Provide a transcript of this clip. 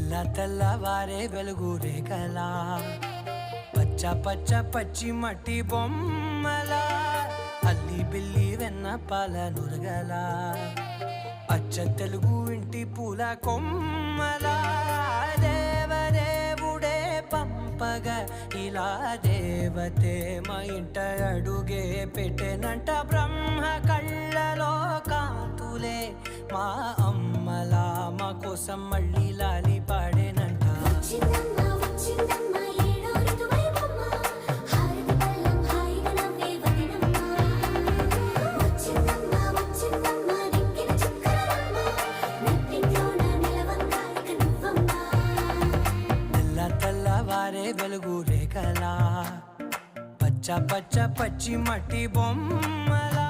తెల్లవారే వెలుగు రేఖలా పచ్చ పచ్చ పచ్చి మట్టి బొమ్మలా అల్లి బిల్లి వెన్న పాల నురగలా అచ్చ తెలుగు ఇంటి పూల కొమ్మలా దేవదేవుడే పంపగా ఇలా దేవతే మా ఇంట అడుగే పెట్టెనంట బ్రహ్మ కళ్ళలో కాంతులే మా అమ్మలా మా కోసం మళ్ళీ లాలి పాడేనంట. తెల్లవారే వెలుగు రేఖలా పచ్చ పచ్చ పచ్చి మట్టి బొమ్మలా